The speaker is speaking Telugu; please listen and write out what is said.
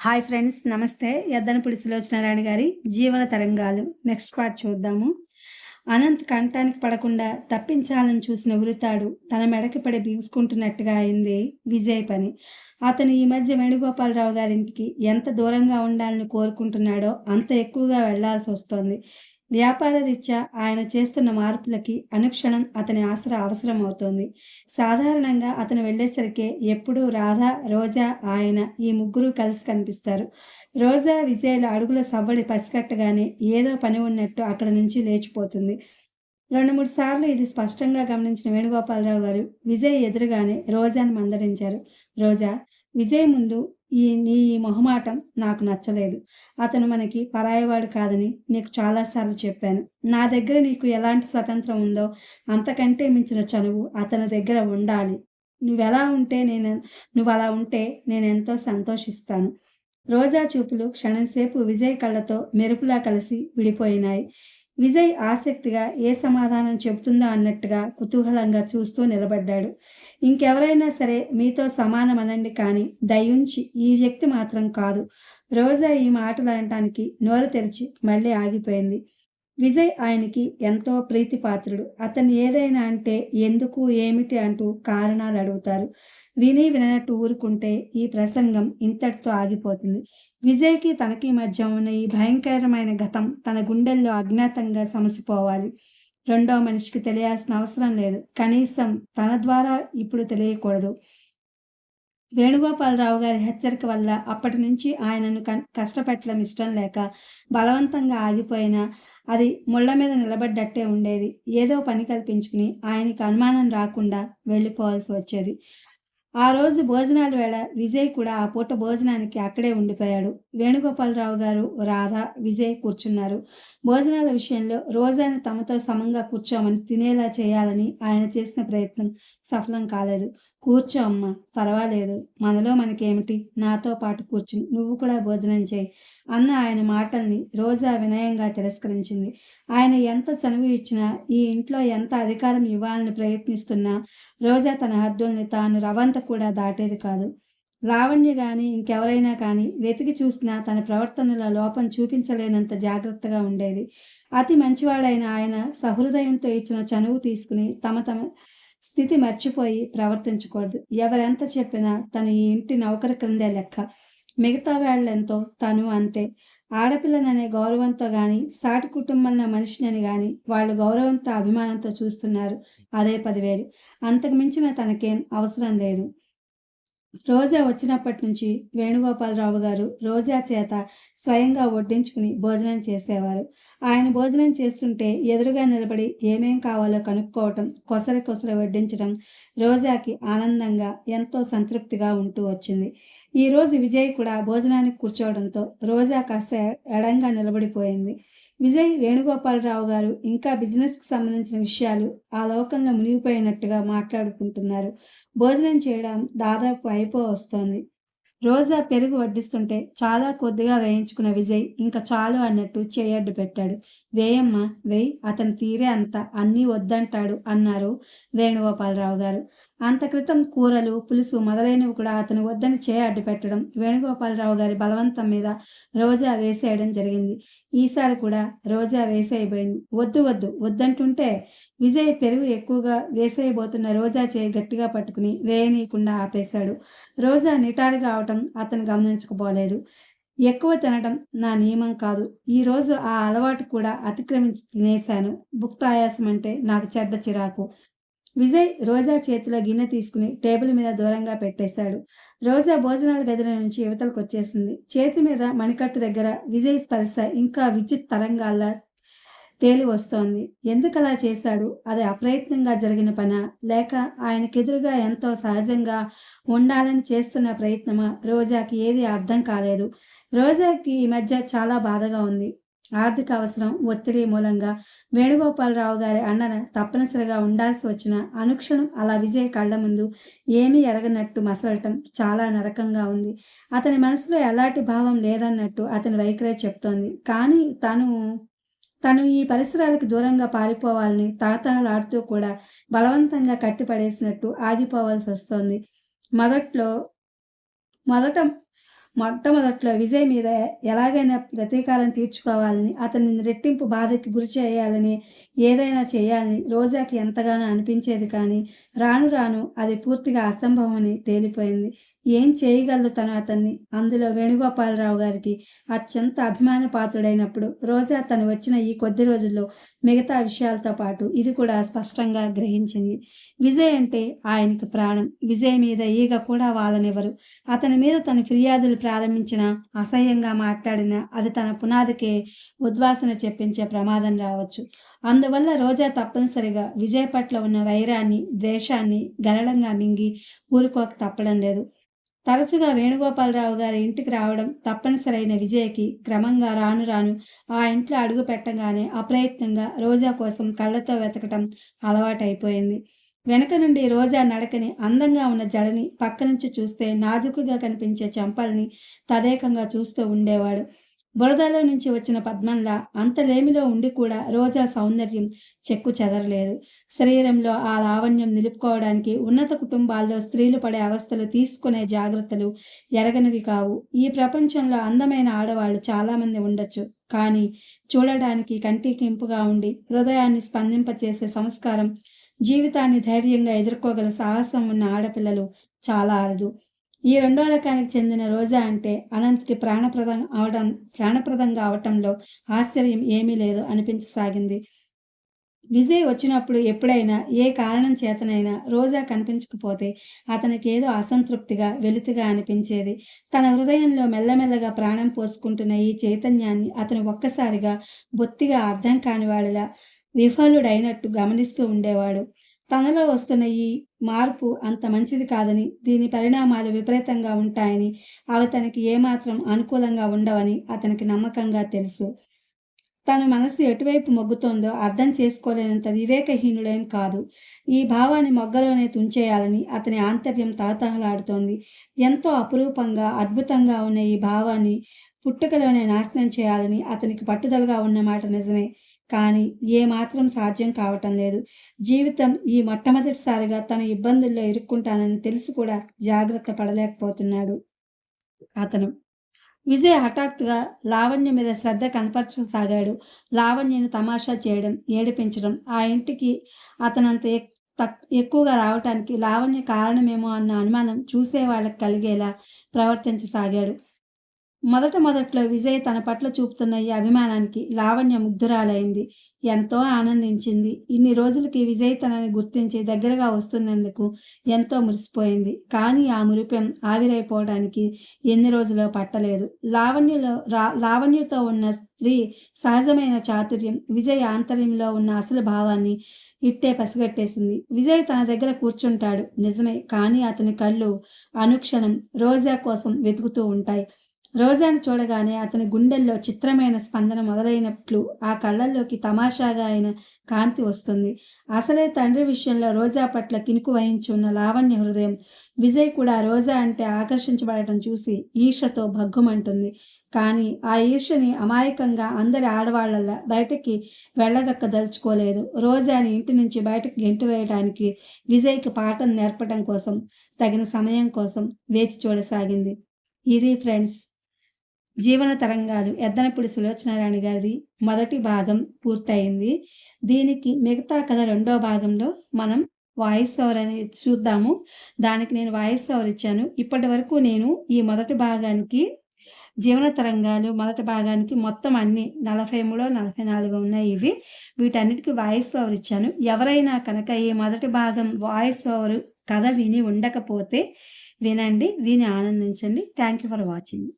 హాయ్ ఫ్రెండ్స్ నమస్తే. యద్దనపూడి సులోచనారాయణ గారి జీవన తరంగాలు నెక్స్ట్ పార్ట్ చూద్దాము. అనంత్ కంఠానికి పడకుండా తప్పించాలని చూసిన ఉరితాడు తన మెడకి పడి బిగుసుకుంటున్నట్టుగా అయింది విజయ్ పని. అతను ఈ మధ్య వేణుగోపాలరావు గారింటికి ఎంత దూరంగా ఉండాలని కోరుకుంటున్నాడో అంత ఎక్కువగా వెళ్లాల్సొస్తోంది. వ్యాపార రీత్యా ఆయన చేస్తున్న మార్పులకి అనుక్షణం అతని ఆసరా అవసరమవుతోంది. సాధారణంగా అతను వెళ్ళేసరికే ఎప్పుడూ రాధ, రోజా, ఆయన ఈ ముగ్గురూ కలిసి కనిపిస్తారు. రోజా, విజయ్‌ల అడుగుల సవ్వడి పసికట్టగానే ఏదో పని ఉన్నట్టు అక్కడి నుంచి లేచిపోతుంది. 2, 3 సార్లు ఇది స్పష్టంగా గమనించిన వేణుగోపాలరావు గారు విజయ్ ఎదురుగానే రోజాని మందలించారు. రోజా, విజయ్ ముందు నీ ఈ మొహమాటం నాకు నచ్చలేదు. అతను మనకి పరాయివాడు కాదని నీకు చాలా సార్లు చెప్పాను. నా దగ్గర నీకు ఎలాంటి స్వతంత్రం ఉందో అంతకంటే మించిన చనువు అతని దగ్గర ఉండాలి. నువ్వెలా ఉంటే నువ్వలా ఉంటే నేనెంతో సంతోషిస్తాను. రోజా చూపులు క్షణంసేపు విజయ్ కళ్ళతో మెరుపులా కలిసి విడిపోయినాయి. విజయ్ ఆసక్తిగా ఏ సమాధానం చెబుతుందో అన్నట్టుగా కుతూహలంగా చూస్తూ నిలబడ్డాడు. ఇంకెవరైనా సరే మీతో సమానమనండి కానీ దయుంచి ఈ వ్యక్తి మాత్రం కాదు. రోజా ఈ మాటలనటానికి నోరు తెరిచి మళ్ళీ ఆగిపోయింది. విజయ్ ఆయనకి ఎంతో ప్రీతిపాత్రుడు. అతన్ని ఏదైనా అంటే ఎందుకు, ఏమిటి అంటూ కారణాలడుగుతారు. విని విననట్టు ఊరుకుంటే ఈ ప్రసంగం ఇంతటితో ఆగిపోతుంది. విజయ్‌కి తనకి మధ్య ఉన్న ఈ భయంకరమైన గతం తన గుండెల్లో అజ్ఞాతంగా సమసిపోవాలి. రెండో మనిషికి తెలియాల్సిన అవసరం లేదు. కనీసం తన ద్వారా ఇప్పుడు తెలియకూడదు. వేణుగోపాలరావు గారి హెచ్చరిక వల్ల అప్పటినుంచి ఆయనను కష్టపెట్టడం ఇష్టం లేక బలవంతంగా ఆగిపోయినా అది ముళ్ళ మీద నిలబడ్డట్టే ఉండేది. ఏదో పని కల్పించుకుని ఆయనకి అనుమానం రాకుండా వెళ్ళిపోవాల్సి వచ్చేది. ఆ రోజు భోజనాల వేళ విజయ్ కూడా ఆ పూట భోజనానికి అక్కడే ఉండిపోయాడు. వేణుగోపాలరావు గారు, రాధ, విజయ్ కూర్చున్నారు. భోజనాల విషయంలో రోజాని తమతో సమంగా కూర్చోమని తినేలా చేయాలని ఆయన చేసిన ప్రయత్నం సఫలం కాలేదు. కూర్చో అమ్మా, పర్వాలేదు. మనలో మనకేమిటి? నాతో పాటు కూర్చుని నువ్వు కూడా భోజనం చేయి అన్న ఆయన మాటల్ని రోజా వినయంగా తిరస్కరించింది. ఆయన ఎంత చనువు ఇచ్చినా, ఈ ఇంట్లో ఎంత అధికారం ఇవ్వాలని ప్రయత్నిస్తున్నా రోజా తన హద్దుల్ని తాను రవంత కూడా దాటేది కాదు. లావణ్య గాని, ఇంకెవరైనా కానీ వెతికి చూసినా తన ప్రవర్తనలో లోపం చూపించలేనంత జాగ్రత్తగా ఉండేది. అతి మంచివాడైన ఆయన సహృదయంతో ఇచ్చిన చనువు తీసుకుని తమ స్థితి మర్చిపోయి ప్రవర్తించకూడదు. ఎవరెంత చెప్పినా తను ఈ ఇంటి నౌకరు క్రిందే లెక్క. మిగతా వాళ్ళెంతో తను అంతే. ఆడపిల్లననే గౌరవంతో గాని, సాటి కుటుంబంలో మనిషినని గాని వాళ్ళు గౌరవంతో, అభిమానంతో చూస్తున్నారు. అదే 10,000. అంతకు మించిన తనకేం అవసరం లేదు. రోజా వచ్చినప్పటి నుంచి వేణుగోపాలరావు గారు రోజా చేత స్వయంగా వడ్డించుకుని భోజనం చేసేవారు. ఆయన భోజనం చేస్తుంటే ఎదురుగా నిలబడి ఏమేం కావాలో కనుక్కోవటం, కొసరి వడ్డించడం రోజాకి ఆనందంగా, ఎంతో సంతృప్తిగా ఉంటూ వచ్చింది. ఈరోజు విజయ్ కూడా భోజనానికి కూర్చోవడంతో రోజా కాస్త ఎడంగా నిలబడిపోయింది. విజయ్, వేణుగోపాలరావు గారు ఇంకా బిజినెస్‌కి సంబంధించిన విషయాలు ఆ లోకంలో మునిగిపోయినట్టుగా మాట్లాడుకుంటున్నారు. భోజనం చేయడం దాదాపు అయిపోవస్తోంది. రోజా పెరుగు వడ్డిస్తుంటే చాలా కొద్దిగా వేయించుకున్న విజయ్ ఇంక చాలు అన్నట్టు చెయ్యడ్డు పెట్టాడు. వేయమ్మా వేయ్, అతని తీరే అంత, అన్నీ వద్దంటాడు అన్నారు వేణుగోపాలరావు గారు. అంత క్రితం కూరలు, పులుసు మొదలైనవి కూడా అతను వద్దని అడ్డు పెట్టడం, వేణుగోపాలరావు గారి బలవంతం మీద రోజా వేసేయడం జరిగింది. ఈసారి కూడా రోజా వేసేయబోయింది. వద్దంటుంటే విజయ్ పెరుగు ఎక్కువగా వేసేయబోతున్న రోజా చేయి గట్టిగా పట్టుకుని వేయనీయకుండా ఆపేశాడు. రోజా నిటారుగా అవటం అతను గమనించకపోలేదు. ఎక్కువ తినడం నా నియమం కాదు. ఈరోజు ఆ అలవాటు కూడా అతిక్రమించి తినేశాను. భుక్తాయాసం అంటే నాకు చెడ్డ చిరాకు. విజయ్ రోజా చేతిలో గిన్నె తీసుకుని టేబుల్ మీద దూరంగా పెట్టేశాడు. రోజా భోజనాల గదిలో నుంచి యువతలకొచ్చేసింది. చేతి మీద మణికట్టు దగ్గర విజయ్ స్పర్శ ఇంకా విద్యుత్ తరంగాల్లా తేలి వస్తోంది. ఎందుకలా చేశాడు? అది అప్రయత్నంగా జరిగిన పనా? లేక ఆయనకెదురుగా ఎంతో సహజంగా ఉండాలని చేస్తున్న ప్రయత్నమా? రోజాకి ఏదీ అర్థం కాలేదు. రోజాకి ఈ మధ్య చాలా బాధగా ఉంది. ఆర్థిక అవసరం, ఒత్తిడి మూలంగా వేణుగోపాలరావు గారి అండన తప్పనిసరిగా ఉండాల్సి వచ్చిన అనుక్షణం అలా విజయ్ కళ్ళ ముందు ఏమీ ఎరగనట్టు మసలటం చాలా నరకంగా ఉంది. అతని మనసులో ఎలాంటి భావం లేదన్నట్టు అతని వైఖరే చెప్తోంది. కానీ తను ఈ పరిసరాలకు దూరంగా పారిపోవాలని తహతహలాడుతూ కూడా బలవంతంగా కట్టిపడేసినట్టు ఆగిపోవాల్సొస్తోంది. మొదట్లో మొదట మొట్టమొదట్లో విజయ్ మీద ఎలాగైనా ప్రతీకారం తీర్చుకోవాలని, అతనిని రెట్టింపు బాధకి గురి చేయాలని, ఏదైనా చేయాలని రోజాకి ఎంతగానో అనిపించేది కానీ, రాను రాను అది పూర్తిగా అసంభవమని తేలిపోయింది. ఏం చేయగలదు తను అతన్ని? అందులో వేణుగోపాలరావు గారికి అత్యంత అభిమాన పాత్రుడైనప్పుడు, రోజా తను వచ్చిన ఈ కొద్ది రోజుల్లో మిగతా విషయాలతో పాటు ఇది కూడా స్పష్టంగా గ్రహించింది. విజయ్ అంటే ఆయనకి ప్రాణం. విజయ్ మీద ఈగ కూడా వాలనివ్వరు. అతని మీద తను ఫిర్యాదులు ప్రారంభించినా, అసహ్యంగా మాట్లాడినా అది తన పునాదికే ఉద్వాసన చెప్పించే ప్రమాదం రావచ్చు. అందువల్ల రోజా తప్పనిసరిగా విజయ్ పట్ల ఉన్న వైరాన్ని, ద్వేషాన్ని గరళంగా మింగి ఊరుకోక తప్పడం లేదు. తరచుగా వేణుగోపాలరావు గారి ఇంటికి రావడం తప్పనిసరైన విజయ్‌కి క్రమంగా రాను రాను ఆ ఇంట్లో అడుగు పెట్టగానే అప్రయత్నంగా రోజా కోసం కళ్ళతో వెతకటం అలవాటైపోయింది. వెనక నుండి రోజా నడకని, అందంగా ఉన్న జడని, పక్క నుంచి చూస్తే నాజూకుగా కనిపించే చెంపల్ని తదేకంగా చూస్తూ ఉండేవాడు. బురదలో నుంచి వచ్చిన పద్మంలా అంత లేమిలో ఉండి కూడా రోజా సౌందర్యం చెక్కు చెదరలేదు. శరీరంలో ఆ లావణ్యం నిలుపుకోవడానికి ఉన్నత కుటుంబాల్లో స్త్రీలు పడే అవస్థలు, తీసుకునే జాగ్రత్తలు ఎరగనివి కావు. ఈ ప్రపంచంలో అందమైన ఆడవాళ్ళు చాలామంది ఉండొచ్చు. కానీ చూడడానికి కంటికి ఇంపుగా ఉండి, హృదయాన్ని స్పందింపచేసే సంస్కారం, జీవితాన్ని ధైర్యంగా ఎదుర్కోగల సాహసం ఉన్న ఆడపిల్లలు చాలా అరుదు. ఈ రెండో రకానికి చెందిన రోజా అంటే అనంత్‌కి ప్రాణప్రదంగా అవటంలో ఆశ్చర్యం ఏమీ లేదు అనిపించసాగింది. విజయ్ వచ్చినప్పుడు ఎప్పుడైనా ఏ కారణం చేతనైనా రోజా కనిపించకపోతే అతనికేదో అసంతృప్తిగా, వెలితిగా అనిపించేది. తన హృదయంలో మెల్లమెల్లగా ప్రాణం పోసుకుంటున్న ఈ చైతన్యాన్ని అతను ఒక్కసారిగా బొత్తిగా అర్థం కానివాడిలా, విఫలుడైనట్టు గమనిస్తూ ఉండేవాడు. తనలో వస్తున్న ఈ మార్పు అంత మంచిది కాదని, దీని పరిణామాలు విపరీతంగా ఉంటాయని, అవి తనకి ఏమాత్రం అనుకూలంగా ఉండవని అతనికి నమ్మకంగా తెలుసు. తన మనసు ఎటువైపు మొగ్గుతోందో అర్థం చేసుకోలేనంత వివేకహీనుడేం కాదు. ఈ భావాన్ని మొగ్గలోనే తుంచేయాలని అతని ఆంతర్యం తహతహలాడుతోంది. ఎంతో అపురూపంగా, అద్భుతంగా ఉన్న ఈ భావాన్ని పుట్టుకలోనే నాశనం చేయాలని అతనికి పట్టుదలగా ఉన్నమాట నిజమే. కానీ ఏమాత్రం సాధ్యం కావటం లేదు. జీవితం ఈ మొట్టమొదటిసారిగా తను ఇబ్బందుల్లో ఇరుక్కుంటానని తెలిసి కూడా జాగ్రత్త పడలేకపోతున్నాడు అతను. విజయ్ హఠాత్తుగా లావణ్య మీద శ్రద్ధ కనపరచసాగాడు. లావణ్యని తమాషా చేయడం, ఏడిపించడం, ఆ ఇంటికి అతనంత ఎక్కువగా రావటానికి లావణ్య కారణమేమో అన్న అనుమానం చూసేవాళ్ళకి కలిగేలా ప్రవర్తించసాగాడు. మొదట్లో విజయ్ తన పట్ల చూపుతున్న ఈ అభిమానానికి లావణ్య ముగ్ధురాలైంది. ఎంతో ఆనందించింది. ఇన్ని రోజులకి విజయ్ తనని గుర్తించి దగ్గరగా వస్తున్నందుకు ఎంతో మురిసిపోయింది. కానీ ఆ మురిపెం ఆవిరైపోవడానికి ఎన్ని రోజులో పట్టలేదు. లావణ్యతో ఉన్న స్త్రీ సహజమైన చాతుర్యం విజయ్ ఆంతర్యంలో ఉన్న అసలు భావాన్ని ఇట్టే పసిగట్టేసింది. విజయ్ తన దగ్గర కూర్చుంటాడు నిజమే, కానీ అతని కళ్ళు అనుక్షణం రోజా కోసం వెతుకుతూ ఉంటాయి. రోజాను చూడగానే అతని గుండెల్లో చిత్రమైన స్పందన మొదలైనట్లు ఆ కళ్ళల్లోకి తమాషాగా అయిన కాంతి వస్తుంది. అసలే తండ్రి విషయంలో రోజా పట్ల కినుకు వహించి ఉన్న లావణ్య హృదయం విజయ్ కూడా రోజా అంటే ఆకర్షించబడటం చూసి ఈర్ష్యతో భగ్గుమంటుంది. కానీ ఆ ఈర్ష్యని అమాయకంగా అందరి ఆడవాళ్లలా బయటికి వెళ్ళగక్కదలుచుకోలేదు. రోజాని ఇంటి నుంచి బయటకు గెంటివేయడానికి విజయ్కి పాఠం నేర్పటం కోసం, తగిన సమయం కోసం వేచి చూడసాగింది. ఇది ఫ్రెండ్స్, జీవన తరంగాలు ఎద్దనపూడి సులోచనారాణి గారిది మొదటి భాగం పూర్తయింది. దీనికి మిగతా కథ రెండో భాగంలో మనం వాయిస్ ఓవర్ అనేది చూద్దాము. దానికి నేను వాయిస్ ఓవర్ ఇచ్చాను. ఇప్పటి వరకు నేను ఈ మొదటి భాగానికి, జీవన తరంగాలు మొదటి భాగానికి మొత్తం అన్ని 43, 44 ఉన్నాయి ఇవి. వీటన్నిటికి వాయిస్ ఓవర్ ఇచ్చాను. ఎవరైనా కనుక ఈ మొదటి భాగం వాయిస్ ఓవర్ కథ విని ఉండకపోతే వినండి, విని ఆనందించండి. Thank you for watching.